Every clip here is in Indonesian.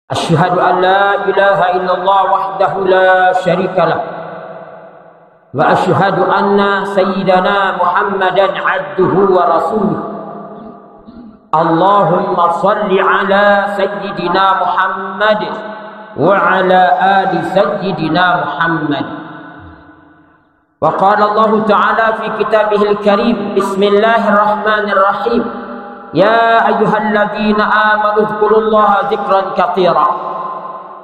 Asyhadu an la ilaha illallah wahdahu la syarika lah wa asyhadu anna sayyidana Muhammadan abduhu wa rasuluh. Allahumma salli ala sayyidina Muhammad wa ala ali sayyidina Muhammad. Wa qala Allah ta'ala fi kitabihil karim, bismillahirrahmanirrahim, ya ayyuhalladzina amanu dzkurullaha dzikran katsira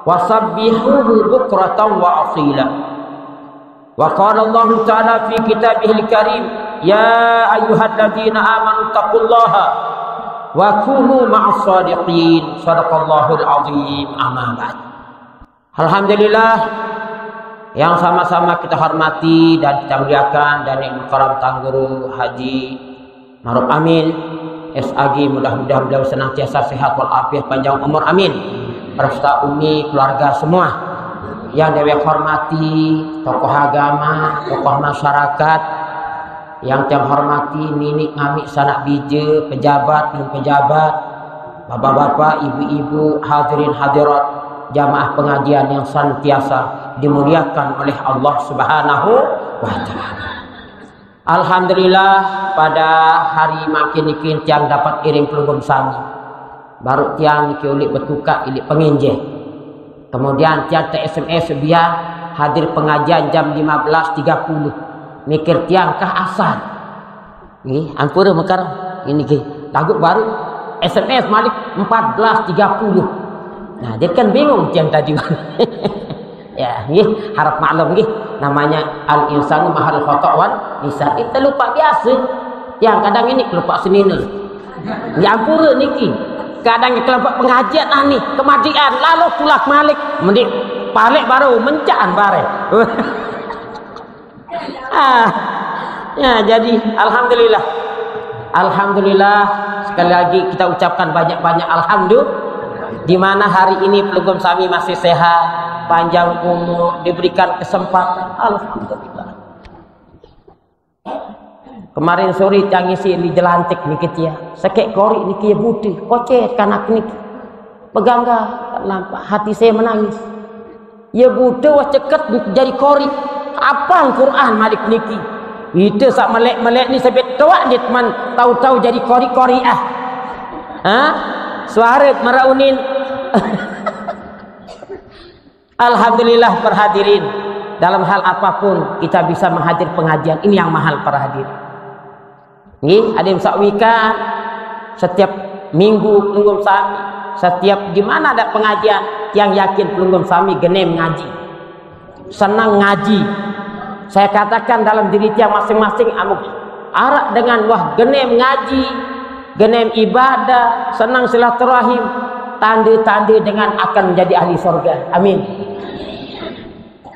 wasabbihuhu bukratan wa asila. Wa qala Allah ta'ala fi kitabihil karim, ya ayyuhalladzina amanu taqullaha wa kunu ma'as shadiqin. Shadaqallahul azim. Amma ba'd. Alhamdulillah, yang sama-sama kita hormati dan kita muliakan dan yang karam Tangguru Haji Maruf Amin SAG, mudah-mudahan beliau senantiasa sehat walafiat, panjang umur, amin. Beserta umi, keluarga semua yang dewa hormati, tokoh agama, tokoh masyarakat yang tiang hormati, ninik ngamik sanak bije, pejabat dan pejabat, bapak-bapak, ibu-ibu, hadirin hadirat, jamaah pengajian yang senantiasa dimuliakan oleh Allah Subhanahu wa Ta'ala. Alhamdulillah, pada hari makin ikin tiang dapat iring pelunggum sami. Baru tiang niki ulik bertukar ilik penginjeh. Kemudian tiang te SMS biar hadir pengajian jam 15.30. Mikir tiang kah asal. Nggih, ampura mekar ini ki. Lagu baru SMS malik 14.30. Nah, dia kan bingung tiang tadi. Ya, nggih, harap maklum nggih. Namanya al-insanu mahal khata' wan nisa. Kita lupa biasa. Yang kadang ini lupa senina. Ya ampura niki. Kadang kelompok pengajian nih, kemadian lalu tulak malik. Mendik balik baru mencaan bare. Ya, jadi alhamdulillah. Alhamdulillah, sekali lagi kita ucapkan banyak-banyak alhamdulillah. Di mana hari ini pelugum sami masih sehat, panjang umur, diberikan kesempatan, alhamdulillah. Kemarin sore tangisi di jelantik niki ya, sekek kori niki ya budi, kocet kanak niki, pegangga nampak hati saya menangis. Ya budi wah ceket jadi kori, apa Quran malik niki, itu sak melek ni sebet tua dit man tahu-tahu jadi kori suara meraunin. Alhamdulillah perhadirin, dalam hal apapun kita bisa menghadir pengajian ini yang mahal para hadirin. Nggih, ada yang sakwikan setiap minggu pelunggum sami, setiap di mana ada pengajian yang yakin pelunggum sami genem ngaji, senang ngaji. Saya katakan dalam diri tiang masing-masing amuk arak dengan wah genem ngaji, genem ibadah, senang silaturahim, tanda-tanda dengan akan menjadi ahli surga. Amin.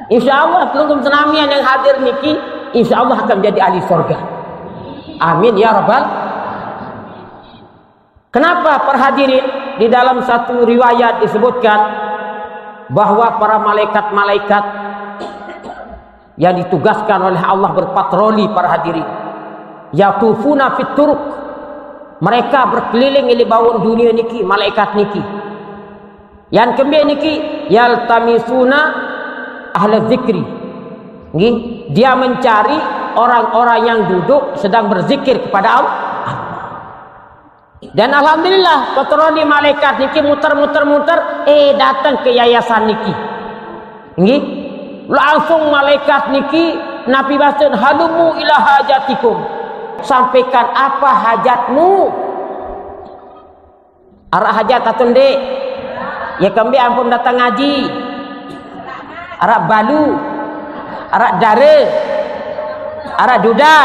Insyaallah pelunggum senamian yang hadir niki insyaallah akan menjadi ahli surga. Amin ya rabbal. Kenapa para hadirin? Di dalam satu riwayat disebutkan bahwa para malaikat-malaikat yang ditugaskan oleh Allah berpatroli para hadirin, yatufuna fit turuq, mereka berkeliling di bawah dunia niki, malaikat niki. Yang kembali niki yaltamisuna ahla zikri. Nggih, dia mencari orang-orang yang duduk sedang berzikir kepada Allah. Dan alhamdulillah patroli malaikat niki muter-muter datang ke yayasan niki. Nggih, langsung malaikat niki nabi basen halumu ila hajatikum. Sampaikan apa hajatmu. Arah hajat atun dek. Ya kembali ampun datang ngaji. Arah balu. Arah dare. Arah duda.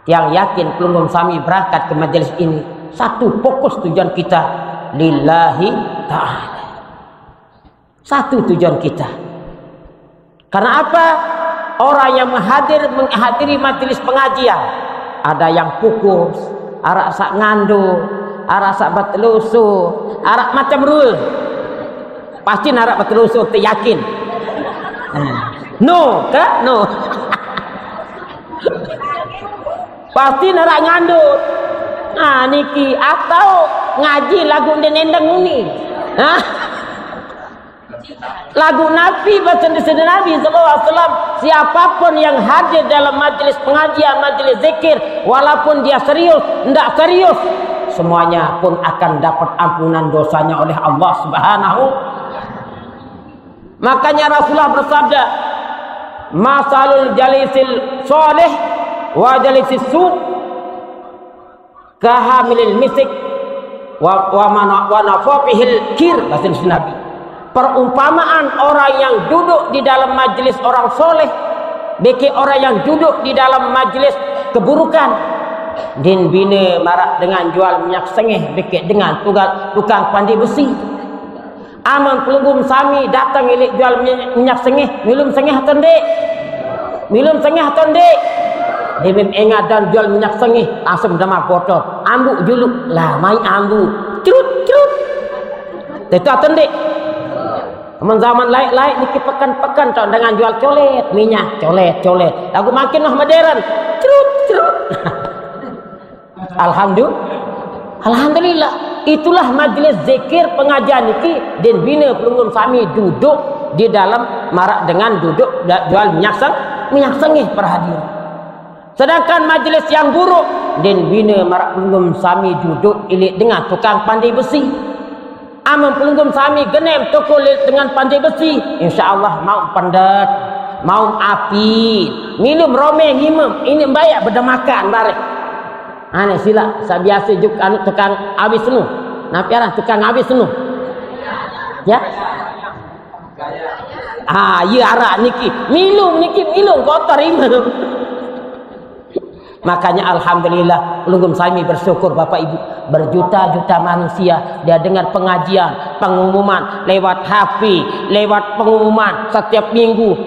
Yang yakin pelunggum sami berangkat ke majelis ini, satu fokus tujuan kita lillahi ta'ala. Satu tujuan kita. Karena apa? Orang yang menghadiri majelis pengajian, ada yang fokus, arak sak ngando, arak sak batelusuh, arak macam rul. Pasti arak batelusuh, tu yakin. No, ke? No. Pasti narak ngandut. Niki atau ngaji lagu denendang ini. Hah? Lagu Nabi, bahasa Nabi SAW, siapapun yang hadir dalam majlis pengajian, majlis zikir, walaupun dia serius, tidak serius, semuanya pun akan dapat ampunan dosanya oleh Allah Subhanahu. Makanya Rasulullah bersabda, masalul jalisil soleh wa jalisis su kahamilil misik wa nafafihil kir, bahasa Nabi. Perumpamaan orang yang duduk di dalam majlis orang soleh beki orang yang duduk di dalam majlis keburukan. Din bina marak dengan jual minyak sengih beki dengan tukang pandai besi. Aman pelunggum sami datang ilik jual minyak sengih, minum sengih tendek. Minum sengih tendek. Dia ingat dan jual minyak sengih langsung demar botol. Ambuk juluk lah mai ambuk. Cerut. Itu tendek. Zaman lain-lain ni pekan-pekan tau dengan jual colet minyak, colet. Lagu makin modern. Cerut. Alhamdulillah. Itulah majlis zikir pengajian niki dan bina pelunggum sami duduk di dalam marak dengan duduk jual minyak sengih per hadir. Sedangkan majlis yang buruk dan bina marak pelunggum sami duduk ilik dengan tukang pandai besi. Aman pelunggum sami genem toko dengan pandai besi, insya-Allah mau pendet, mau api, minum rome ngimem, ini bayar berdemakan bareng. Ane sila sabiasa juk anu tukang habis senu. Napiaran tukang habis senu. Ya? Ya arak niki, minum kotor imem. Makanya alhamdulillah pelunggum sami bersyukur Bapak Ibu, berjuta-juta manusia dia dengar pengajian, pengumuman lewat HP, lewat pengumuman setiap minggu.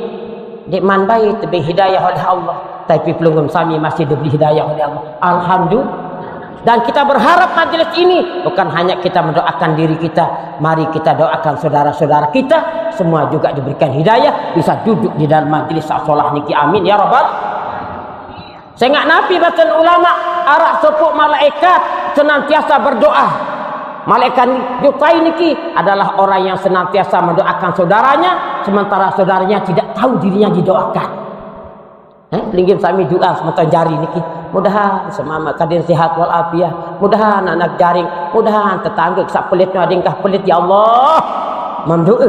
Dik man baik diberi hidayah oleh Allah, tapi pelunggum sami masih diberi hidayah oleh Allah. Alhamdulillah. Dan kita berharap majlis ini bukan hanya kita mendoakan diri kita, mari kita doakan saudara-saudara kita semua juga diberikan hidayah, bisa duduk di dalam majlis salat niki. Amin ya rabbal. Saya ingat Nabi bahkan ulama arak sepuk malaikat senantiasa berdoa. Malaikat Jukai niki adalah orang yang senantiasa mendoakan saudaranya, sementara saudaranya tidak tahu dirinya didoakan. Linggim sami doa sementara jari niki. Mudahan semama kadin sihat wal afiah. Mudahan anak jaring, mudahan tetangga sak pelitnya adingkah pelit ya Allah. Memdoa.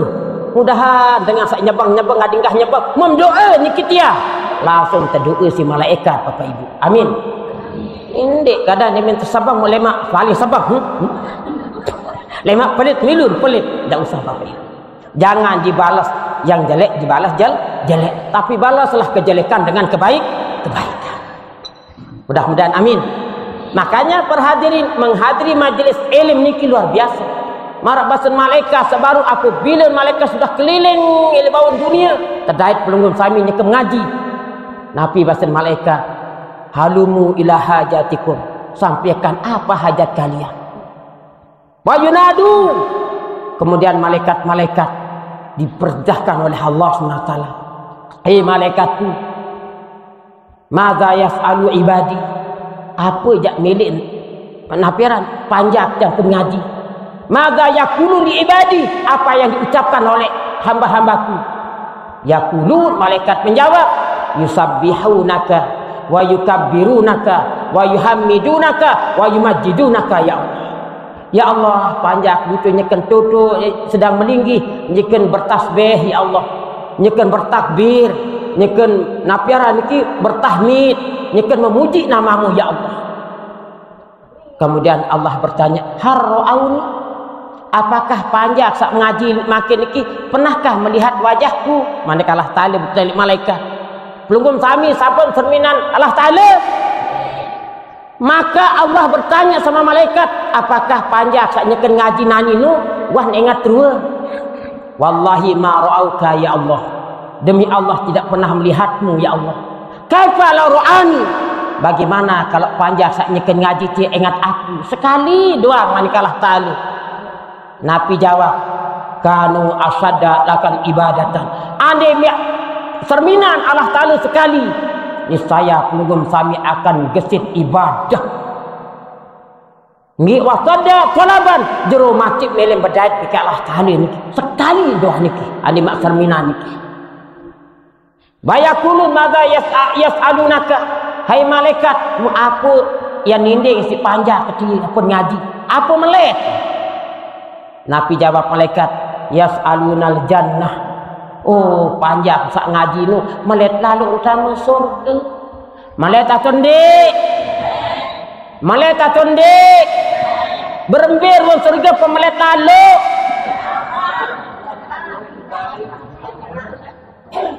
Mudahan dengan sak nyebang adingkah nyebang. Memdoa niki dia. Langsung terdoa si malaikat Bapak Ibu. Amin. Indek kadang dia minta sabang lemak paling sabang. Lemak pelit milur pelit. Tak usah Bapak Ibu. Jangan dibalas yang jelek dibalas jelek, tapi balaslah kejelekan dengan kebaikan. Mudah-mudahan amin. Makanya perhadirin menghadiri majlis ilmu niki luar biasa. Marak basan malaikat sebaru apabila malaikat sudah keliling ilmu dunia, terdait pelunggum sami ni mengaji. Nabi basan malaikat, halumu ila hajatikum, sampaikan apa hajat kalian. Wa yunadu, kemudian malaikat-malaikat diperintahkan oleh Allah SWT. Hei malaikatku, madza yas'alu ibadi, apa jak milik penapiran panjang yang pengaji. Madza yaqulu li ibadi, apa yang diucapkan oleh hamba-hambaku. Yaqulun, malaikat menjawab, yusabbihunaka wa yukabbirunaka wa yuhammidunaka wa yumajjidunaka ya Allah. Ya Allah, panjang butuh nyekan tutu sedang melinggi, nyekan bertasbih ya Allah, nyekan bertakbir, nyekan napiara niki bertahmid, nyekan memuji namamu ya Allah. Kemudian Allah bertanya, harrauni, apakah panjang sak mengaji makin niki pernahkah melihat wajahku? Manakala talib malaikat pelunggum sami sabun cerminan Allah Ta'ala. Maka Allah bertanya sama malaikat, apakah panjang saknya ken ngaji nani nu wah ingat terus. Wallahi ma ra'auka ya Allah, demi Allah tidak pernah melihatmu ya Allah. Kaifa la ra'ani, bagaimana kalau panjang saknya ken ngaji dia ingat aku sekali doang manikalah Ta'ala. Nabi jawab, kanu asadda lakan ibadatan, andai cerminan Allah Ta'ala sekali, niscaya pelunggum sami akan gesit ibadah. Nggih wasada talaban jero macik melem bedait pika Allah Taala niki. Sekali doa niki ani mak termina niki. Bayakulun madza yas'alunaka. Hai malaikat, mu apa yang ninding si panjang kecil apa ngaji? Apa melek? Nabi jawab malaikat, yas'alunal jannah. Oh, panjang sak ngaji nu melet lalu utama surga. Melet atondik. Melet atondik. Berembir wong surga pemelet lalu.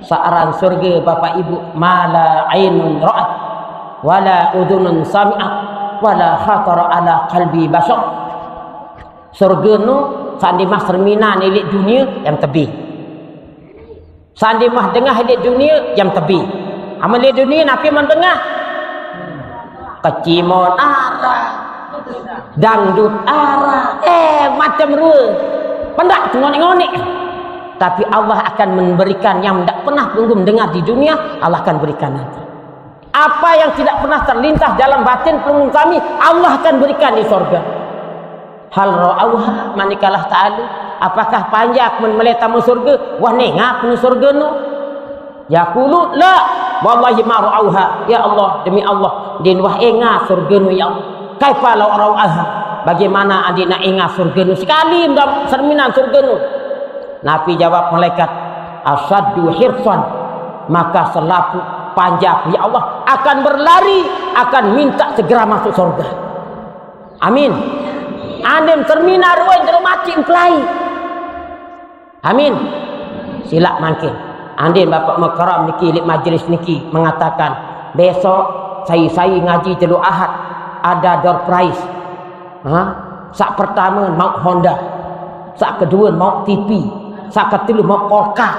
Saaran surga Bapak Ibu mala ainun ra'at wala udhunun sami'at wala khatara ala qalbi bashar. Surga nu sandi mah termina nilik dunia yang tebi. Sandi mah dengah nilik dunia yang tebi. Amal dunia napi man dengah. Kecimon arah. Dangdut arah. Macam rua. Pendak ngonik-ngonik. Tapi Allah akan memberikan yang tidak pernah belum dengar di dunia, Allah akan berikan nanti. Apa yang tidak pernah terlintas dalam batin pelunggung kami, Allah akan berikan di surga. Hal ra'auha manikalah ta'ala. Apakah panjak meletamu surga? Wah nengak nu surga nu. Yaqulu la wallahi ma ra'auha. Ya Allah, demi Allah, din wah enga surga nu ya Allah. Kaifa law ra'auha? Bagaimana adina enga surga nu sekali dalam cerminan surga nu. Nabi jawab malaikat, asaddu hirsan, maka selaku panjang ya Allah akan berlari, akan minta segera masuk surga. Amin. Andem termina ruang jero mati emplai. Amin. Silak mangkin. Andem Bapak Makaram niki lik majlis niki mengatakan besok saya ngaji telu Ahad ada door prize. Sak pertama mau Honda, sak kedua mau TV, sak ketiga mau Kolka,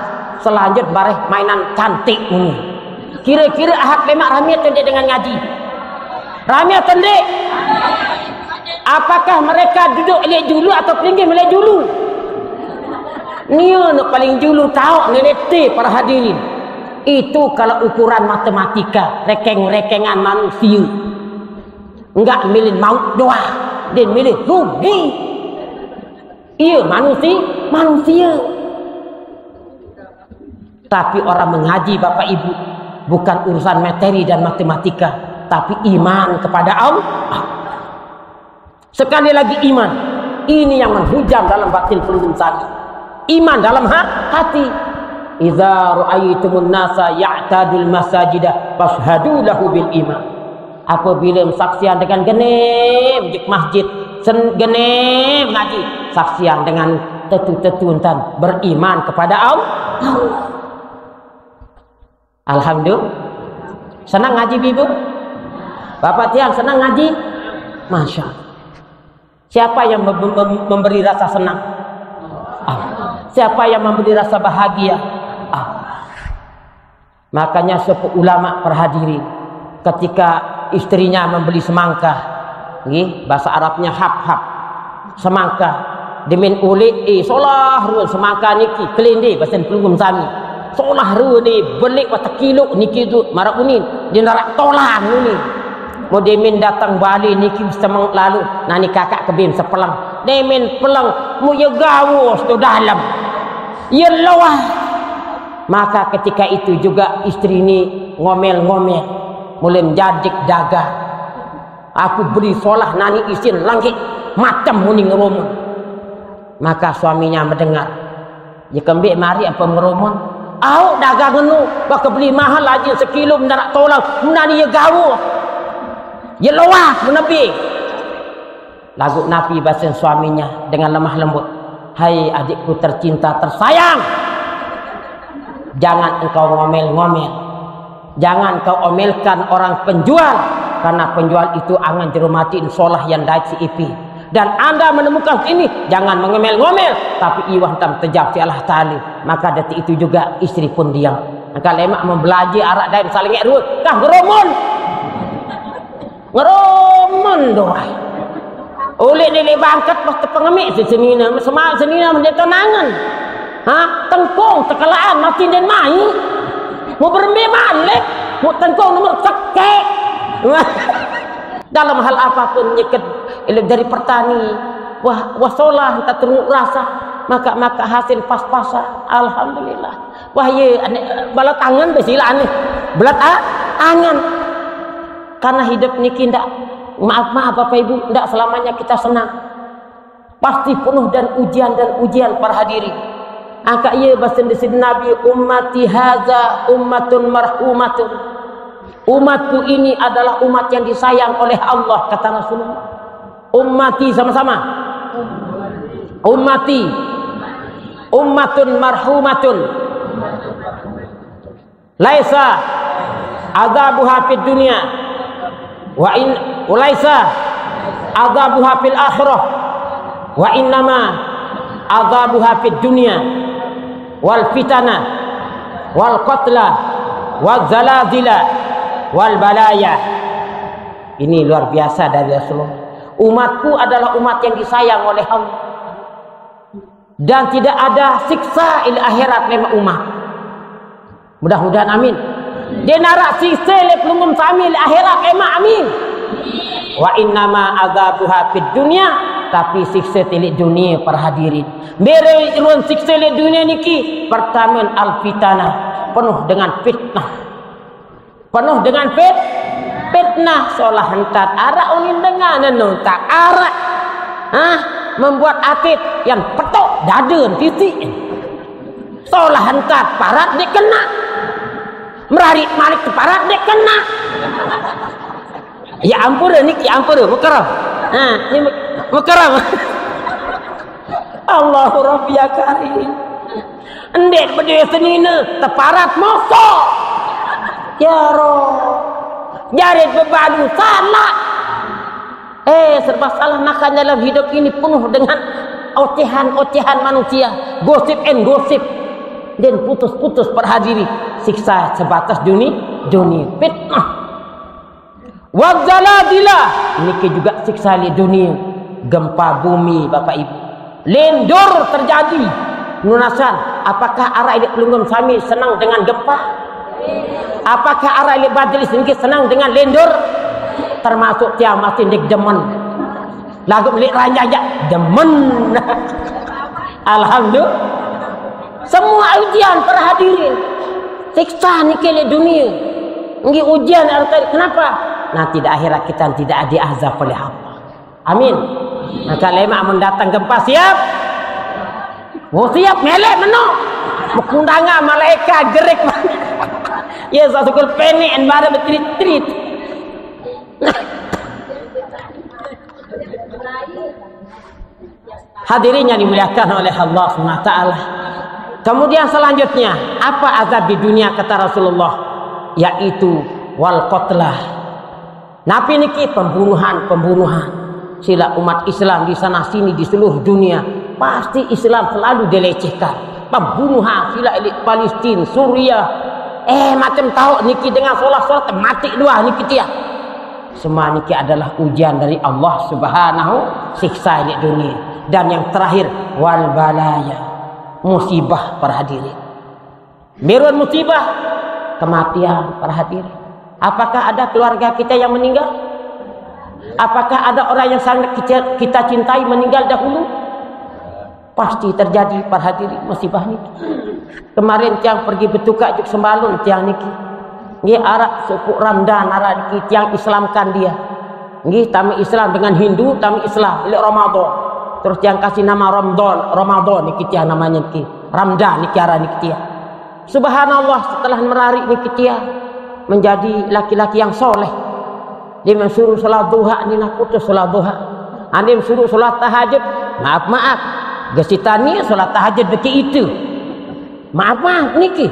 selanjut bareh mainan cantik ini. Kira-kira Ahad lemak ramiat tendek dengan ngaji. Ramiat tendek. Apakah mereka duduk lihat dulu atau pinggir melihat dulu? Nia nak paling dulu tahu nilai para hadirin. Itu kalau ukuran matematika, rekeng-rekengan manusia. Enggak milih maut doa, dia milih rugi. Iya manusia. Tapi orang mengaji Bapak Ibu bukan urusan materi dan matematika, tapi iman kepada Allah. Sekali lagi iman. Ini yang menghujam dalam batin pelindung tadi. Iman dalam hati. Idza ra'aitumun nasa ya'tadul masajidah fashhadu lahu bil iman. Apabila saksian dengan genem di masjid, genem ngaji, saksian dengan tetu-tetuntan beriman kepada Allah. Alhamdulillah. Senang ngaji Ibu? Bapak tiang senang ngaji? Masya Allah. Siapa yang memberi rasa senang? Siapa yang memberi rasa bahagia? Makanya sepuh ulama perhadiri ketika istrinya membeli semangka, bahasa Arabnya hab-hab, semangka demen ulik solah ruan semangka niki kelinde bahasa pelunggung sami solah ruan ni belik wata kilo niki tu marak unin dia narak tolang ni mau demen datang Bali niki semang lalu nani kakak kebim sepelang demen pelang mu ya gawos tu dalam ya lawah. Maka ketika itu juga istri ini ngomel-ngomel mulai menjadik daga. Aku beri solah nani isin langit macam muni ngeromon. Maka suaminya mendengar. Ya kembik mari apa ngeromon. Au dagang ngenu bak beli mahal aja sekilo mendarak tolong menani ya gawo. Ya lawah menepi. Lagu Nabi bahasa suaminya dengan lemah lembut. Hai adikku tercinta tersayang. Jangan engkau ngomel-ngomel. Jangan kau omelkan orang penjual, karena penjual itu angan jerumatiin solah yang daik si ipi. Dan anda menemukan ini, jangan mengomel-ngomel, tapi iwah tam tejab si Allah Ta'ala. Maka detik itu juga istri pun diam. Maka lemak membelajar arak daim saling ngerut. Kah ngeromon doa. Oleh nilai bangkat pas pengemik senina, semak senina menjadi tenangan. Tengkong tekalaan mati dan mai. Mau berembe malik, mau tengkong nomor sekek. Dalam hal apapun nyiket dari petani, wah solah tak teruk rasa, maka hasil pas-pasan. Alhamdulillah. Wah ye bala tangan besilaan nih. Belat angan. Karena hidup niki ndak, maaf Bapak Ibu, ndak selamanya kita senang. Pasti penuh dan ujian para hadirin. Angka ye bahasa Nabi, ummati haza ummatun marhumatun. Umatku ini adalah umat yang disayang oleh Allah, kata Rasulullah. Ummati sama-sama. Ummati ummatun marhumatun. Laisa azabuha fid dunya wa in laisa azabuha fil akhirah wa innama azabuha fid dunya wal fitana wal qatla wal zalazila wal balaya. Ini luar biasa dari Rasulullah. Umatku adalah umat yang disayang oleh Allah, dan tidak ada siksa il akhirat lema umat. Mudah-mudahan amin. Dia narak siksa le pelumum sami il akhirat lema amin. Wa innama azabuha fid dunya, tapi siksa telik dunia para hadirin. Mere ruang siksa le dunia niki pertama al fitnah, penuh dengan fitnah. Penuh dengan fitnah seolah hentat arak unin dengan tak arak. Membuat atlet yang petok dada titik. Seolah hentat parat dia kena. Merarik malik ke parat dia kena. Ya ampun niki ampun mukarram. Ni mukarram. Allahu Rabbi ya karim. Endek berdiri senina teparat mosok. Ya Roh. Jarit berbadu salah. Serba salah. Maka dalam hidup ini penuh dengan ocehan manusia, gosip and gosip, dan putus-putus perhadiri. Siksa sebatas dunia fitnah. Wazaladilah, ini juga siksa di dunia. Gempa bumi Bapak Ibu, lendur terjadi. Nunasan, apakah arah ini pelunggum sami senang dengan gempa? Apakah arah ini badris ini senang dengan lendur? Termasuk tiang masih dik demen. Lagu milik ranjaya demen. Alhamdulillah. Semua ujian para hadirin. Siksa ni kele dunia. Ngi ujian kenapa? Nanti di akhirat kita tidak diazab oleh Allah. Amin. Maka lema mendatang gempa siap. Siap melek menok. Mukundanga malaikat gerik. Ya sasukul penek and bara betrit-trit. Hadirin yang dimuliakan oleh Allah SWT. Kemudian selanjutnya, apa azab di dunia kata Rasulullah? Yaitu wal qatlah. Nabi niki pembunuhan. Sila umat Islam di sana sini di seluruh dunia pasti Islam selalu dilecehkan. Pembunuhan sila elit Palestina, Suriah. Macam tahu niki dengan solat mati dua niki dia. Semua niki adalah ujian dari Allah Subhanahu, siksa di dunia. Dan yang terakhir wal balaya, musibah para hadirin. Mirun musibah, kematian para hadirin. Apakah ada keluarga kita yang meninggal? Apakah ada orang yang sangat kita cintai meninggal dahulu? Pasti terjadi para hadirin musibah niki. Kemarin tiang pergi bertukar juk sembalun tiang niki. Nggih arak suku Ramdan arak niki tiang Islamkan dia. Nggih tamu Islam dengan Hindu, tamu Islam milik Ramadan. Terus tiang kasih nama Ramadan niki tiang namanya niki. Ramdan niki arak niki tiang. Subhanallah, setelah merarik niki tiang menjadi laki-laki yang soleh. Dia mensuruh salat duha, ni nak putus salat duha. Dia mensuruh salat tahajud. Maaf. Gesitani salat tahajud beki itu. Maaf niki.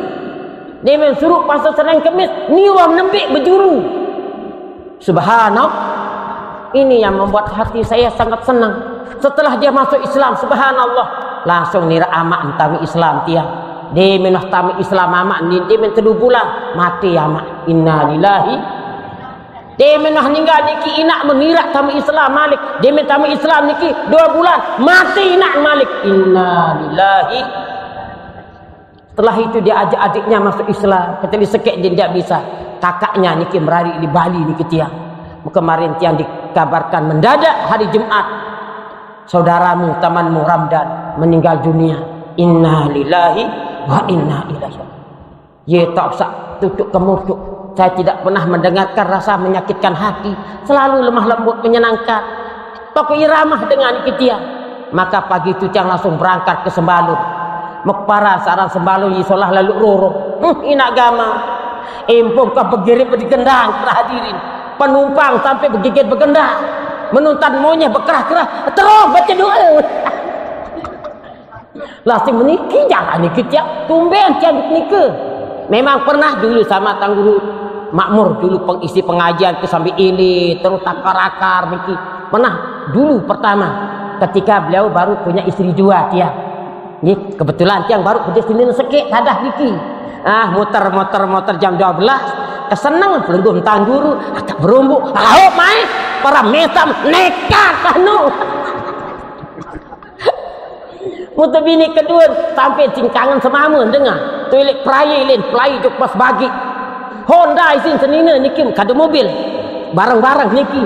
Dia mensuruh pasal Senin Kemis, ni orang nembik berjuru. Subhanallah. Ini yang membuat hati saya sangat senang. Setelah dia masuk Islam, subhanallah, langsung nira amak entami Islam tiang. Dia menah tami Islam amak ni, dia mentelu bulan mati amak. Inna lillahi. Dia menah ninggal niki inak menirak tami Islam Malik. Dia mentami Islam niki 2 bulan mati inak Malik. Inna lillahi. Setelah itu dia ajak adiknya masuk Islam. Ketika sekek dia tidak bisa. Kakaknya niki merari di Bali niki tiang. Kemarin yang dikabarkan mendadak hari Jumat, saudaramu, temanmu Ramdan meninggal dunia. Inna lillahi wa inna ilaihi. Ya tak usah tutup kemutuk. Saya tidak pernah mendengarkan rasa menyakitkan hati, selalu lemah lembut menyenangkan. Toko iramah dengan kita. Maka pagi itu Tiang langsung berangkat ke Sembalun. Mekpara sarang Sembalun isolah lalu roro. Ina agama. Empung kau bergirit bergendang hadirin. Penumpang sampai bergigit bergendang. Menuntan monyet berkerah-kerah. Terus baca doa. Lasih meniki jangan nikah Tiang. Tumben Tiang nikah. Memang pernah dulu sama Tang Guru Makmur dulu pengisi pengajian ke sambil ilit terus takar-akar niki. Pernah dulu pertama ketika beliau baru punya istri dua Tiang. Ini kebetulan Tiang baru kerja sini sekit dadah niki. Motor jam 12 keseneng pelenggung Tang Guru tak berumbuk au mai para mesam nekat kanu. Mutu bini kedua sampai cingkangan semamun dengar toilet perayaan pelai juk pas bagi Honda isin senina niki kado mobil barang-barang niki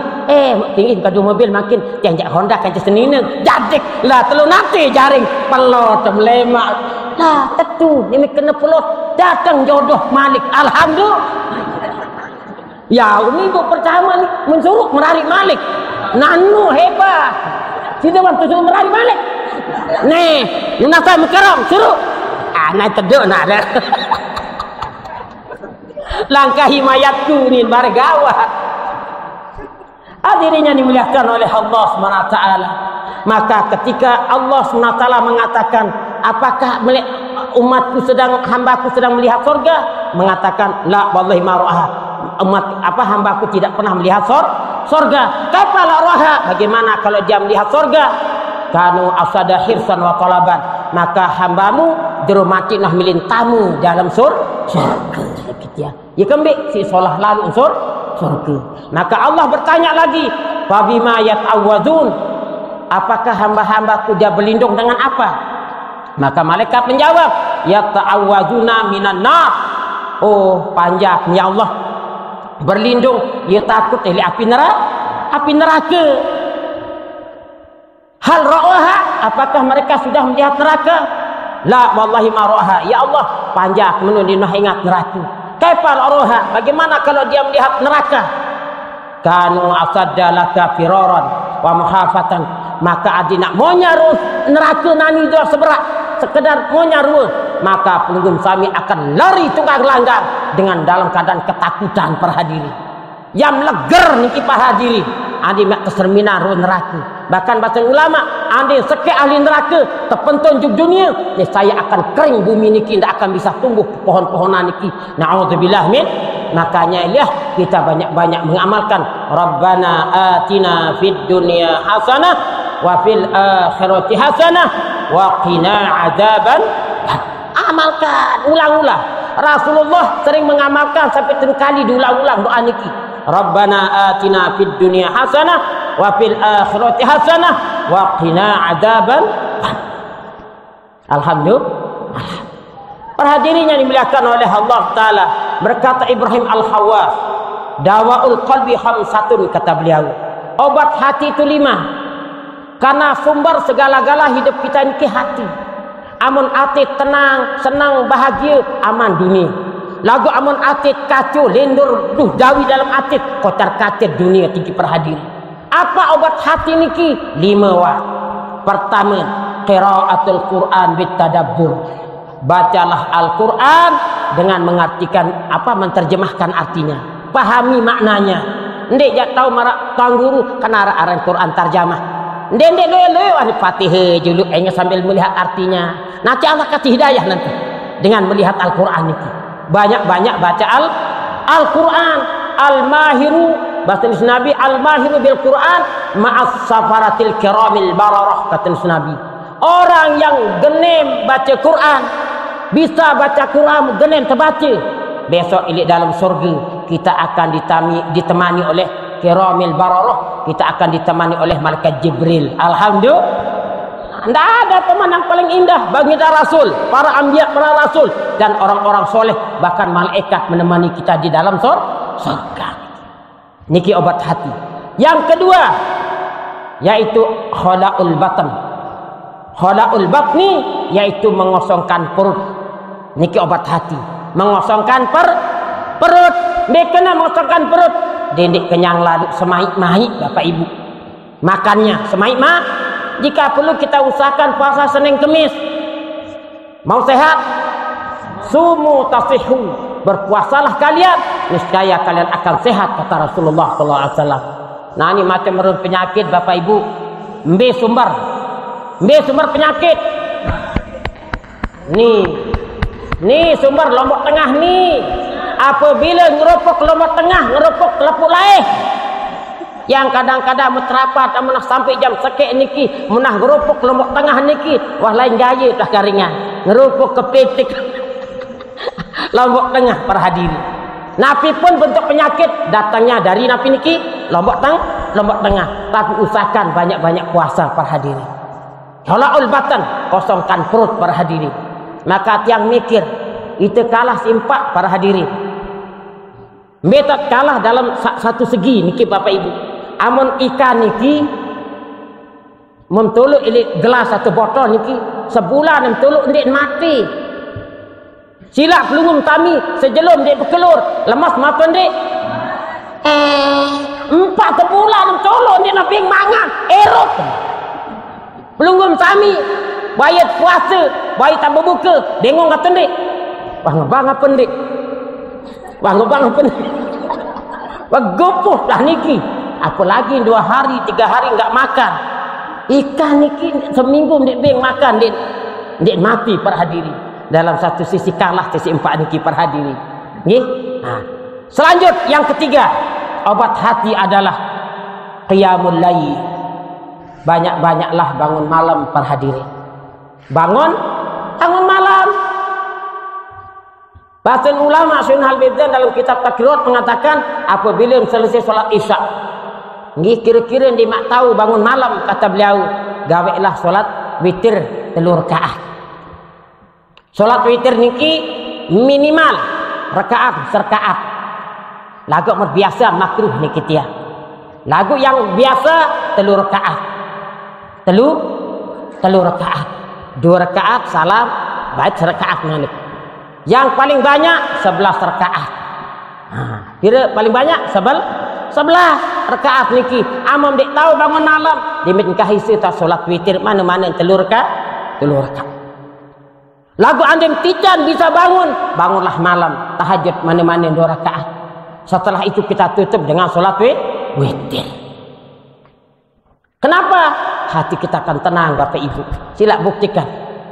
tinggi kado mobil makin janjak Honda kan senina jadik lah telu nate jaring pelot lemak lah tetu ini kena pelot datang jodoh Malik alhamdulillah. Ya ini bu pertama nih mensuruh merarik Malik nanu hebat tidak waktu suruh merarik Malik nih nasa mekerong suruh naik teduk nak ada langkah himayatku ni bargawat. Hadirin yang dimuliakan oleh Allah SWT. Maka ketika Allah SWT mengatakan apakah umatku hambaku sedang melihat surga, mengatakan la wallahi ma ra'aha, hambaku tidak pernah melihat surga. Kaifa la ra'aha, bagaimana kalau dia melihat surga? Kanu asada hirsan wa talaban, maka hambamu dirumati nah milin tamu dalam surga. Ya kembali si solah lalu surga. Maka Allah bertanya lagi, fabima yata'awwazun, apakah hamba-hambaku dia berlindung dengan apa? Maka malaikat menjawab, yata'awwazuna minan nar. Oh panjang ya Allah, berlindung dia takut dari api neraka. Hal ra'aha, apakah mereka sudah melihat neraka? La wallahi ma ra'aha. Ya Allah, panjang menundin ingat neraka. Kaifal ra'aha, bagaimana kalau dia melihat neraka? Kanu asadda laka firaran wa muhafatan, maka adi nak monyaru neraka nani dah seberat sekedar monyaru, maka penggum sami akan lari tunggang langgang dengan dalam keadaan ketakutan perhadiri. Yang leger niki perhadiri adi mak keserminan ru neraka. Bahkan bahasa ulama adi sekek ahli neraka terpentun juk dunia ni saya akan kering bumi niki tidak akan bisa tumbuh pohon-pohonan niki. Naudzubillah min. Makanya ya kita banyak-banyak mengamalkan Rabbana atina fid dunya hasanah wa fil akhirati hasanah wa qina adzaban. Amalkan ulang-ulang. Rasulullah sering mengamalkan sampai 3 kali diulang-ulang doa niki. Rabbana atina fid dunya hasanah wa fil akhirati hasanah wa qina adzaban. Alhamdulillah. Perhadirin yang dimuliakan oleh Allah Ta'ala, berkata Ibrahim Al-Hawas, dawaul qalbi khamsatun, kata beliau, obat hati itu 5. Karena sumber segala-gala hidup kita ini hati. Amun hati tenang, senang, bahagia, aman dunia. Lagu amun hati kacau, lendur, dawi dalam hati, kotar kacir dunia. Tinggi perhadirin. Apa obat hati niki? 5 wah. Pertama, qiraatul Quran bitadabbur. Bacalah Al-Quran dengan mengartikan menterjemahkan artinya, pahami maknanya. Ndek jak tahu marak Tuan Guru karena arah Quran terjemah. Ndek leo Fatihah dulu sambil melihat artinya. Nanti Allah kasih hidayah nanti dengan melihat Al-Quran itu. Banyak-banyak baca Al-Quran. Al-mahiru, bahasa Nabi, al-mahiru bil Quran ma'as safaratil kiramil bararah, kata Nabi. Orang yang genem baca Quran, bisa baca Quran genem terbaca, besok ilik dalam surga kita akan ditemani oleh kiramil bararah, kita akan ditemani oleh malaikat Jibril. Alhamdulillah. Tidak ada teman yang paling indah bagi Rasul, para anbiya, para rasul dan orang-orang soleh, bahkan malaikat menemani kita di dalam surga. Niki obat hati. Yang kedua yaitu khala'ul batan. Khala'ul batni yaitu mengosongkan perut. Niki obat hati. Mengosongkan perut. Dia kena mengosongkan perut. Dia kenyang lalu semaik-maik Bapak Ibu. Makannya semaik-maik. Jika perlu kita usahakan puasa Senin Kemis. Mau sehat? Sumu tasihu. Berpuasalah kalian, niscaya kalian akan sehat, kata Rasulullah SAW. Nah ini macam merun penyakit Bapak Ibu. Mbe sumber penyakit. Nih sumber Lombok Tengah nih. Apabila ngerupuk Lombok Tengah, ngerupuk Lepuk Laih, yang kadang-kadang menterapat menah sampai jam sekek niki, menah ngerupuk Lombok Tengah niki, wah lain gaya dah garingan. Ngerupuk kepitik Lombok Tengah para hadirin. Napi pun bentuk penyakit datangnya dari napi niki Lombok Tengah. Tapi usahakan banyak-banyak puasa para hadirin. Khala'ul batan, kosongkan perut para hadirin. Maka tiang mikir itu kalah simpak para hadirin. Metat kalah dalam satu segi niki Bapak Ibu. Amun ikan niki memtuluk ini gelas satu botol niki sebulan memtuluk ndik mati. Silap pelungum kami sejelum dia berkelur lemas makan dek 4 bulan colok dia nak ping mangan erot pelungum kami bayar puasa bayar tak berbuka dengong kata dek bang apa dek bang apa dek gopoh dah niki apalagi 2 hari 3 hari enggak makan ikan niki seminggu dek beng makan dek mati per hadiri. Dalam satu sisi kalah, sisi 4 niki per hadirin. Nggih. Nah, selanjut yang ketiga, obat hati adalah qiyamul lail. Banyak-banyaklah bangun malam per hadirin. Bangun malam. Bahasa ulama Syekh Al-Albani dalam kitab Takrirat mengatakan apabila selesai salat Isya. Nggih kira-kira dia mak tahu bangun malam kata beliau, gawelah salat witir 3 rakaat. Salat witir niki minimal rakaat serakaat. Lagu biasa makruh niki dia. Lagu yang biasa 3 rakaat. 3 rakaat. 2 rakaat salam, baik rakaat manik. Yang paling banyak 11 rakaat. Nah, kira paling banyak 11 rakaat niki. Amam dek tahu bangun malam, dimit kahisi ta salat witir mana-mana 3 rakaat. Lagu andem tijan bisa bangunlah malam tahajud mana-mana 2 rakaat. Setelah itu kita tutup dengan salat witir. Kenapa? Hati kita akan tenang Bapak Ibu. Sila buktikan.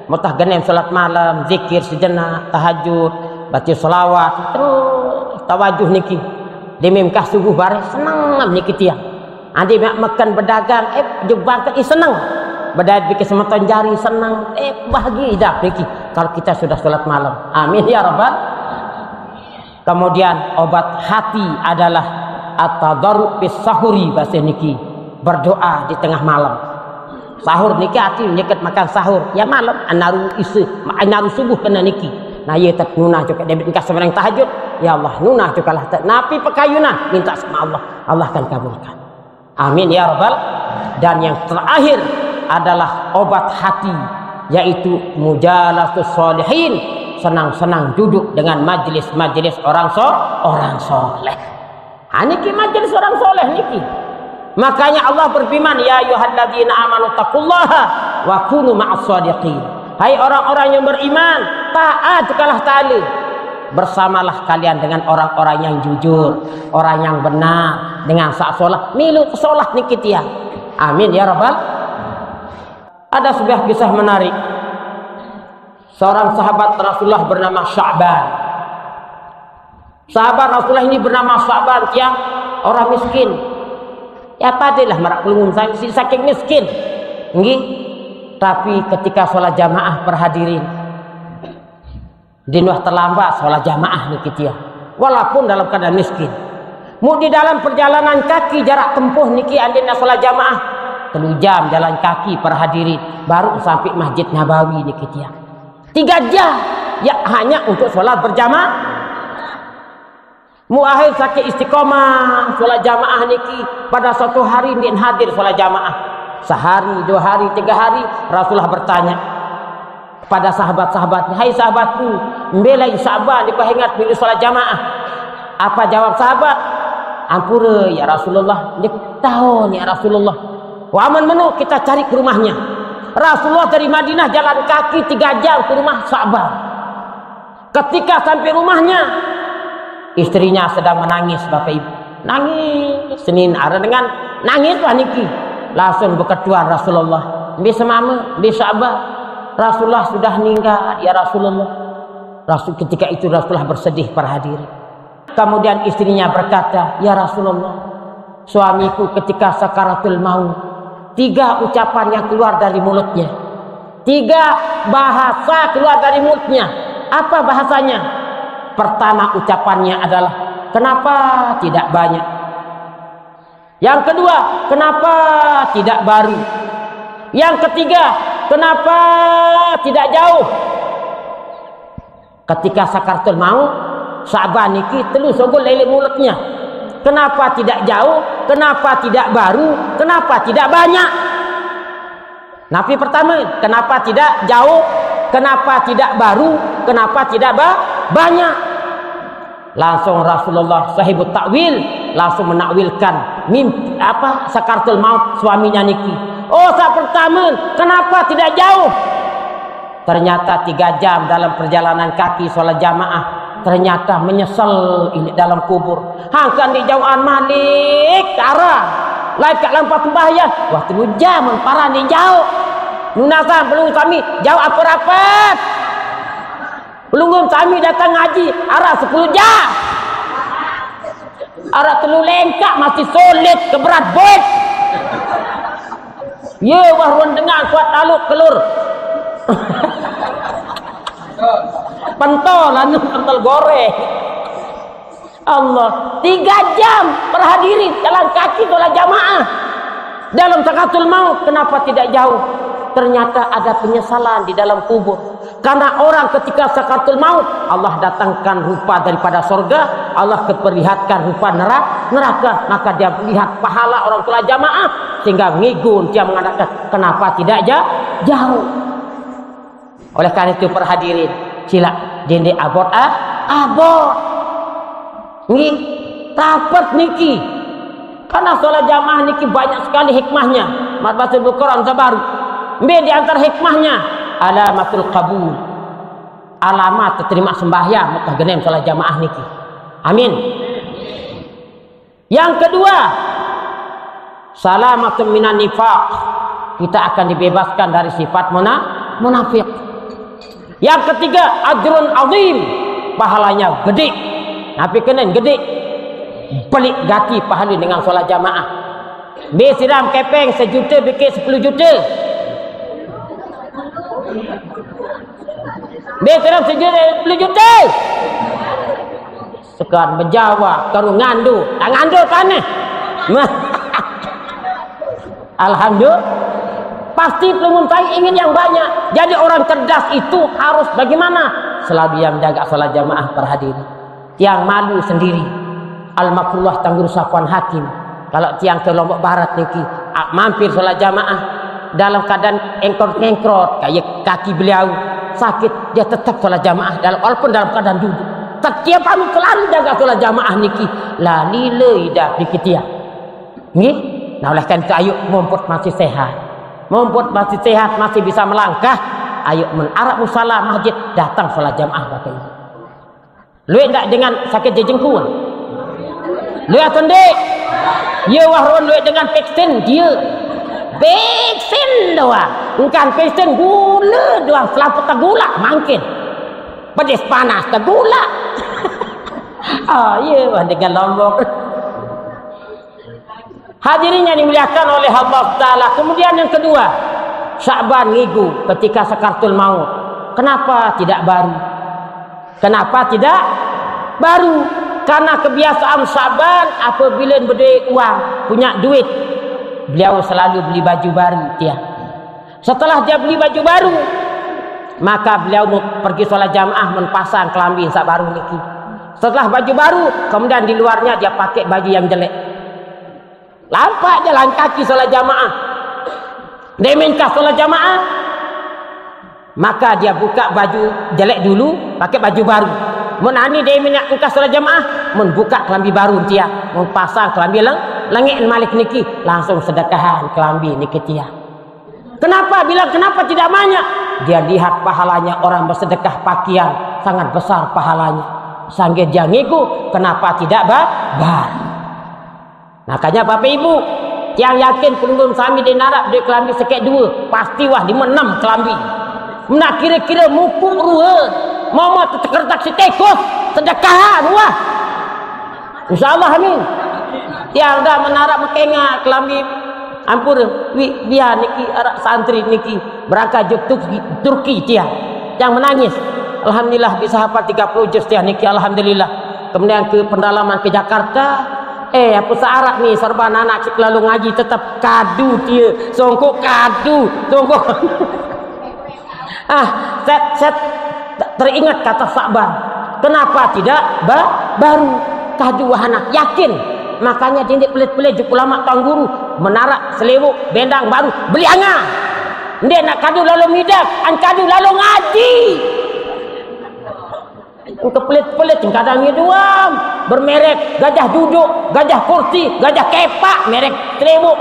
Mutah genem salat malam, zikir sejenak, tahajud, baca selawat, terus tawajuh niki. Demimkah subuh bare senang niki tiang. Andi makan berdagang, jebak senang. Berdaya bikin semeton jari senang, bahagia niki. Kalau kita sudah sholat malam, amin ya rabbal. Kemudian obat hati adalah at-tadarru bis sahuri bahasa niki, berdoa di tengah malam. Sahur niki hati nyekat makan sahur ya malam anaru subuh kena niki. Nah ye tak nunah juga debit nikah sebarang tahajud ya Allah nunah juga lah napi pakayuna minta sama Allah akan kabulkan. Amin ya rabbal. Dan yang terakhir adalah obat hati yaitu mujalasus sholihin, senang-senang duduk dengan majelis-majelis orang soleh. Niki majelis orang soleh niki. Makanya Allah berfirman, ya ayyuhalladzina amanu taqullaha wa kunu ma'as shadiqin. Hai orang-orang yang beriman, taat kepada Ta'ala. Bersamalah kalian dengan orang-orang yang jujur, orang yang benar, dengan saat sholat, milu sholat niki tiang. Amin ya rabbal. Ada sebuah kisah menarik. Seorang sahabat Rasulullah bernama Sya'ban. Sahabat Rasulullah ini bernama Sya'ban, yang orang miskin. Ya padilah merak pelungun saya saking miskin. Nggih. Tapi ketika sholat jamaah perhadirin, dinuah terlambat sholat jamaah niki dia. Walaupun dalam keadaan miskin. Mu di dalam perjalanan kaki jarak tempuh niki andina sholat jamaah 3 jam jalan kaki per hadirin baru sampai Masjid Nabawi niki dia. 3 jam ya hanya untuk sholat berjamaah. Muahir sakit istiqomah solat jamaah niki, pada suatu hari dia hadir solat jamaah. Sehari, 2 hari, 3 hari Rasulullah bertanya pada sahabat-sahabatnya, "Hai sahabatku, mbelai Sa'ban di pahingat bila solat jamaah." Apa jawab sahabat? "Ampura ya Rasulullah, dia tahu ya Rasulullah. Wa aman menu kita cari ke rumahnya." Rasulullah dari Madinah jalan kaki 3 jam ke rumah Sa'ban. Ketika sampai rumahnya, istrinya sedang menangis, Bapak Ibu. Nangis, Senin ara dengan nangis lah niki. Langsung berketuan Rasulullah, "Bisa mama, bisa abah. Rasulullah sudah meninggal ya Rasulullah." Ketika itu Rasulullah bersedih para hadirin. Kemudian istrinya berkata, "Ya Rasulullah, suamiku ketika sakaratul maut, 3 ucapan yang keluar dari mulutnya. 3 bahasa keluar dari mulutnya." Apa bahasanya? Pertama ucapannya adalah, "Kenapa tidak banyak?" Yang kedua, "Kenapa tidak baru?" Yang ketiga, "Kenapa tidak jauh?" Ketika sakaratul maut, Sa'ban niki telu sogol lele mulutnya. Kenapa tidak jauh? Kenapa tidak baru? Kenapa tidak banyak? Nafi pertama, kenapa tidak jauh? Kenapa tidak baru? Kenapa tidak banyak? Langsung Rasulullah sahibut ta'wil langsung menakwilkan mimpi sakaratul maut suaminya niki. Oh, saat pertama, kenapa tidak jauh? Ternyata 3 jam dalam perjalanan kaki sholat jamaah, ternyata menyesal ini dalam kubur. Hangkan di jauhan malik arah lain kat lampas sembahyang. Wah, 3 jam parah ni jauh. Nunasan belum kami jauh apa rapat. Belum kami datang ngaji arah 10 jam. Arah telu lengkap masih solid keberat boy. Ya wah ruan dengar kuat taluk kelur. Pentol anu pentol goreng. Allah, 3 jam per hadirin jalan kaki sholat jamaah dalam sakaratul maut. Kenapa tidak jauh? Ternyata ada penyesalan di dalam kubur. Karena orang ketika sakaratul maut, Allah datangkan rupa daripada surga, Allah keperlihatkan rupa neraka, maka dia melihat pahala orang sholat jamaah sehingga ngigun dia mengatakan, "Kenapa tidak jauh?" Oleh karena itu perhadirin, sila dende abot nggih rapat niki. Karena sholat jamaah niki banyak sekali hikmahnya. Mat baca Al-Qur'an sabaru. Mbe di antara hikmahnya alamatul qabul. Alamat terima sembahyang maka genem sholat jamaah niki. Amin. Yang kedua, salamatun minan nifaq. Kita akan dibebaskan dari sifat munafik. Yang ketiga, ajrun azim, pahalanya gede. Tapi kenen gede. Pelik gati pahala dengan solat jamaah. Be siram kepeng 1 juta bikin 10 juta. Be siram 1 juta 10 juta. Sekarang berjawab karu ngandu. Tak ngandu kan ni? Alhamdulillah. Pasti belum saya ingin yang banyak. Jadi orang cerdas itu harus bagaimana? Selalu yang menjaga salat jamaah para hadirin. Tiang malu sendiri. Al-Makrullah Tanggur Safwan Hakim. Kalau tiang ke Lombok Barat niki mampir salat jamaah dalam keadaan engkrot-engkrot kayak kaki beliau sakit, dia tetap salat jamaah walaupun dalam keadaan duduk. Setiap kami selalu jaga salat jamaah niki. La nilai dah dikit dia. Nggih? Nah, oleh karena itu ayo mumput masih sehat. Mumput masih sehat, masih bisa melangkah, ayo menarap musala masjid, datang sholat jamaah Bapak Ibu. Lu enggak dengan sakit jejengkuan? Lu atau ndek? Ya wahron lu dengan vaksin dia. Vaksin doang. Bukan vaksin gula doang, selaput gula mungkin. Pedas panas gula. Ya dengan Lombok. Hadirin yang dimuliakan oleh Allah Ta'ala. Kemudian yang kedua, Sa'ban ngigu ketika sakaratul maut. Kenapa tidak baru? Kenapa tidak baru? Karena kebiasaan Sa'ban apabila berdaya uang, punya duit, beliau selalu beli baju baru dia. Setelah dia beli baju baru, maka beliau pergi sholat jamaah menpasang kelambi sak baru niki. Setelah baju baru, kemudian di luarnya dia pakai baju yang jelek. Lampak jalan kaki solat jamaah. Dia minta solat jamaah, maka dia buka baju jelek dulu, pakai baju baru. Menani dia minta solat jamaah, membuka kelambi baru dia, mempasang kelambi langit malik niki, langsung sedekahan kelambi niki dia. Kenapa? Bilang kenapa tidak banyak? Dia lihat pahalanya orang bersedekah pakaian sangat besar pahalanya. Sanggih jangiku, kenapa tidak bar? Makanya Bapak Ibu yang yakin pelunggung sami di narak dia kelambi sekek dua, pasti wah 5-6 kelambi. Nak kira-kira mukuk ruha, mau terkertak si tekos sedekahan wah. InsyaAllah amin. Tiang dah menarak mekenga kelambi ampun biar niki arak santri niki berangkat juk Turki tiang yang menangis. Alhamdulillah bisa hafal 30 juz tiang niki alhamdulillah. Kemudian ke pendalaman ke Jakarta. Apa searak ni serban anak cik lalu ngaji tetap kadu dia. Songkok kadu, songkok. Saya teringat kata Sa'ban. Kenapa tidak baru kadu wahana yakin. Makanya dia pelit-pelit juk ulama tuan guru menarak selewuk bendang baru beli anga. Dia nak kadu lalu midak, an kadu lalu ngaji. Kepelit-pelit kadang dia doang bermerek gajah duduk, gajah kursi, gajah kepak, merek selewuk.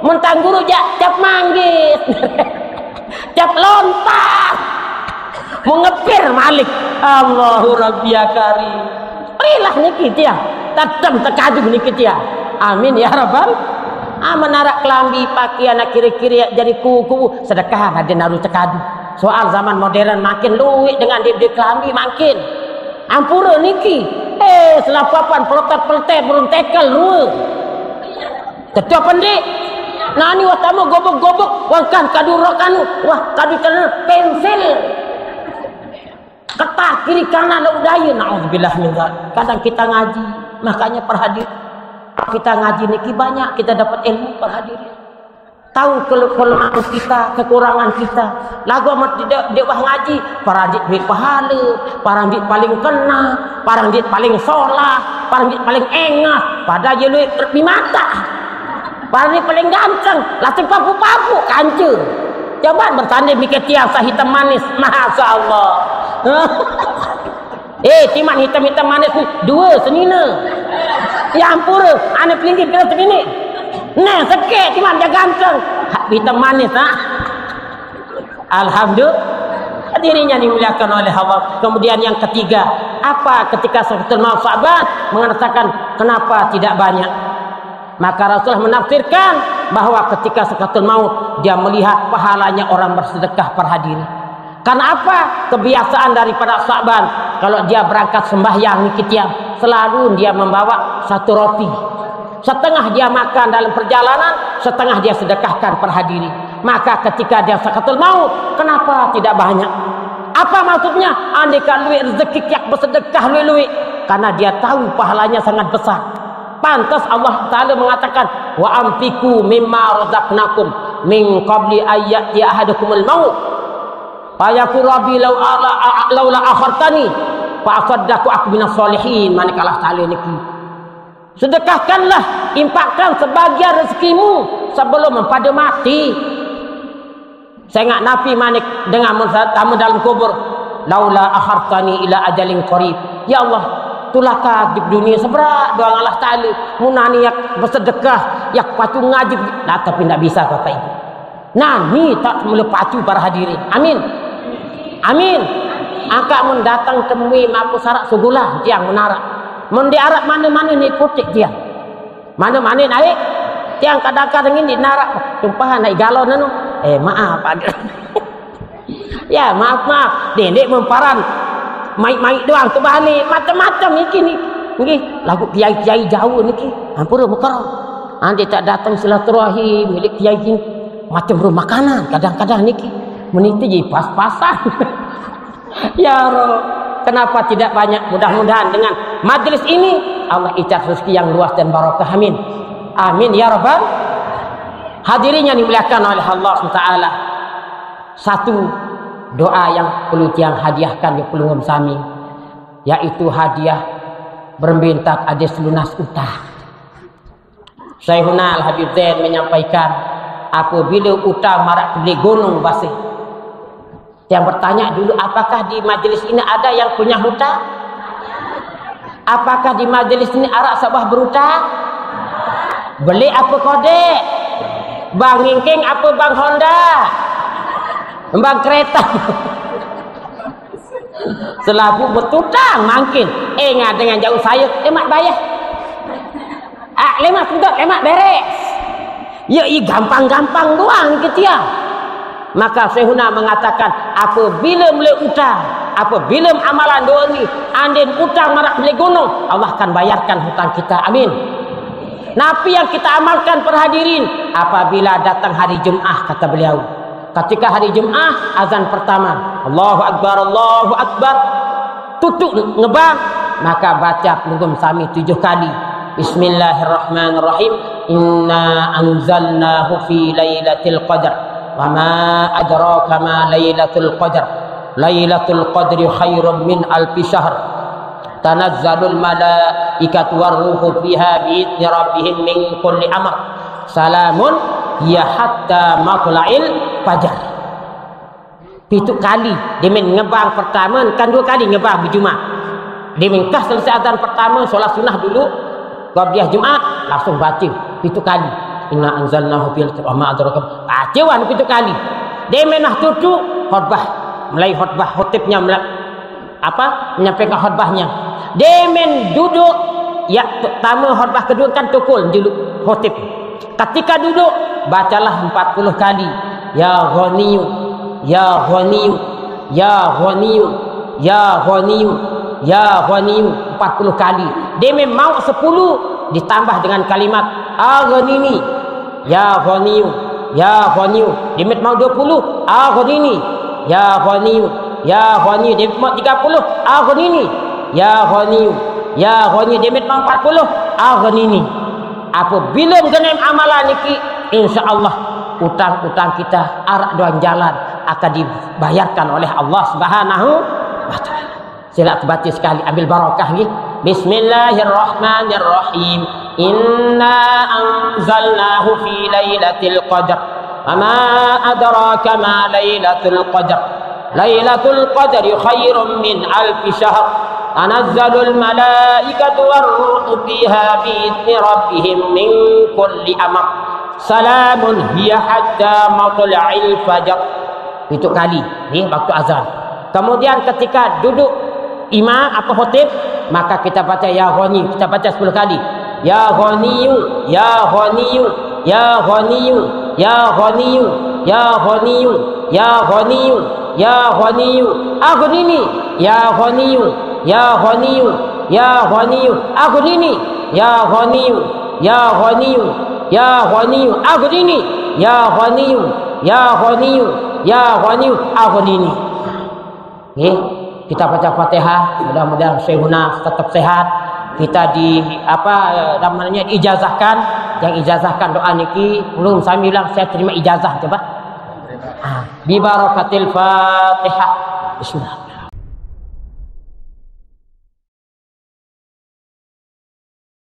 Mentang guru cap manggis. Cap lontar. Mengepir malik. Allahu Rabbi ya Karim. Berilah niki dia. Tatam tekadu niki dia. Amin ya Rabbal. Menarak kelambi pakaian kira-kira jadi kuku sedekah ada naruh tekadu. Soal zaman modern makin luik dengan dia kelambi makin. Ampura niki. Selapapan pelotat-pelotet burung tekel rua. Ketua pendik. Nah ni watamu gobok-gobok. Wangkan kadu rokanu. Wah kadu celana pensil. Ketah kiri kanan udaya. Na'udzubillah min dzalik. Kadang kita ngaji. Makanya perhadir. Kita ngaji niki banyak. Kita dapat ilmu perhadir. Tahu kelemahan kita, kekurangan kita. Lagu amat dia wah ngaji, paranjit duit pahala, paranjit paling kena, paranjit paling solah, paranjit paling engah, pada je duit berpimata. Paranjit paling ganteng, latih papu-papu kanca. Coba bertanding mikir tiang sah hitam manis, masya-Allah. Timan hitam-hitam manis ni dua senina. Ya ampura, ane pelinggit kena segini. Nah, sekek timan dia ganteng. Hitam manis Alhamdulillah. Dirinya dimuliakan oleh Allah. Kemudian yang ketiga, apa ketika Sakratul Maut sahabat mengatakan kenapa tidak banyak? Maka Rasulullah menafsirkan bahwa ketika Sakratul Maut dia melihat pahalanya orang bersedekah per hadiri. Karena apa? Kebiasaan daripada sahabat kalau dia berangkat sembahyang nikitian selalu dia membawa satu roti. Setengah dia makan dalam perjalanan, setengah dia sedekahkan per hadiri. Maka ketika dia Sakratul Maut, kenapa tidak banyak? Apa maksudnya? Andaikan luik rezeki yang bersedekah luik. Karena dia tahu pahalanya sangat besar. Pantas Allah Ta'ala mengatakan, wa amfiku mimma razaqnakum min qabli ayyati ahadukumul maut. Fayaqul rabbi laula akhartani fa asaddaqu aku minas solihin. Manikalah Ta'ala niki. Sedekahkanlah, infakkan sebagian rezekimu sebelum pada mati. Saya ingat Nabi Manik dengan tamu dalam kubur, laula akhartani ila ajalin qarib. Ya Allah, tulakah di dunia seberat doang Allah Ta'ala munani yak bersedekah yak pacu ngaji nah, tapi tidak bisa Bapak Ibu. Nah ni tak melepacu para hadirin. Amin. Amin. Angkat mendatang temui mapu sarak sugulah yang menarak. Mendi Arab mana-mana ni putik dia. Mana-mana naik. Yang kadang-kadang ini narak. Tumpahan naik galon nanu. Maaf ada. Ya maaf. Dek memparan. Maik-maik doang tu balik. Macam-macam ni. Lagu kiai-kiai jauh ni. Ampura mukarram. Anda tak datang silaturahim milik kiai ni. Macam rumah makanan. Kadang-kadang ni. Meniti je pas-pasan. Ya Rabb. Kenapa tidak banyak? Mudah-mudahan dengan majlis ini Allah ijazah rezeki yang luas dan barakah. Amin. Amin ya Rabbal. Hadirin yang dimuliakan oleh Allah SWT. Satu doa yang perlu tiang hadiahkan di pelungum sami, yaitu hadiah berminta ada selunas utang. Syekhuna Al-Habib Zain menyampaikan, apabila utang marak beli gunung basih. Yang bertanya dulu, apakah di majlis ini ada yang punya hutang? Apakah di majlis ini arak sabah berhutang? Beli apa kodek? Bang Ngingking apa bang Honda? Bang kereta? Selaku bertutang makin. Ingat dengan jauh saya, lemak bayar. Lemak tutup, lemak beres. Ya, gampang-gampang doang kita. Maka Syekhuna mengatakan, apabila mulai utang, apabila amalan doa ni, andin utang marak beli gunung, Allah akan bayarkan hutang kita. Amin. Napi yang kita amalkan perhadirin, apabila datang hari Jumaat, kata beliau, ketika hari Jumaat azan pertama, Allahu Akbar, Allahu Akbar, tutup ngebang, maka baca pelungkum sami 7 kali. Bismillahirrahmanirrahim. Inna anzalnahu fi lailatul qadar. Wa ma adraka ma lailatul qadar. Lailatul qadri khairum min alfi syahr. Tanazzalul malaikatu warruhu fiha bi'izni rabbihim min kulli amr. Salamun hiya hatta matla'il fajar. Itu kali demen ngebang pertama, kan 2 kali ngebang berjumaat. Demen kah selesai azan pertama, solat sunnah dulu, qabliyah Jumaat langsung baca 7 kali. Inna anzalnahu fi lailatul qadr. Baca wan 7 kali. Demen nah tutup khutbah, mulai khutbah khutibnya menyampaikan khutbahnya. Demen duduk ya pertama khutbah kedua kan tukul dulu khutib. Ketika duduk bacalah 40 kali. Ya Ghaniyu, ya Ghaniyu, ya Ghaniyu, ya Ghaniyu, ya Ghaniyu 40 kali. Dia memang 10 ditambah dengan kalimat Aghnini, ya Ghaniyu, ya Ghaniyu. Dia mau 20 Aghnini, ya Ghaniyu, ya Ghaniyu. Dia mau 30 Aghnini, ya Ghaniyu, ya Ghaniyu. Dia mau 40 Aghnini. Apabila mengenai amalan ini, insya-Allah utang-utang kita arak doang jalan akan dibayarkan oleh Allah Subhanahu wa taala. Sila baca sekali, ambil barakah nggih. Bismillahirrahmanirrahim. Inna anzalnahu fi lailatul qadr. Wa ma adraka ma lailatul qadr. Lailatul qadri khairum min alfi syahr. Tanazzalul malaikatu warruhu fiha bi'izni rabbihim min kulli amr. Salamun hiya hatta matla'il fajar. Itu kali ni waktu azan. Kemudian ketika duduk imam apa khutib, maka kita baca ya Ghani, kita baca 10 kali. Ya Ghaniyu, ya Ghaniyu, ya Ghaniyu, ya Ghaniyu, ya Ghaniyu, ya Ghaniyu, ya Ghaniyu. Aghnini, ya Ghaniyu, ya Ghaniyu, ya Ghaniyu. Aghnini, ya Ghaniyu, ya Ghaniyu, ya Ghaniyu. Aghnini, ya Ghaniyu, ya Ghaniyu, ya Ghaniyu. Aghnini. Nggih, kita baca Fatihah, mudah-mudahan Syekhuna tetap sehat. Kita namanya diijazahkan, yang ijazahkan doa niki belum saya bilang saya terima ijazah coba. Bi barakatil Fatihah. Bismillah.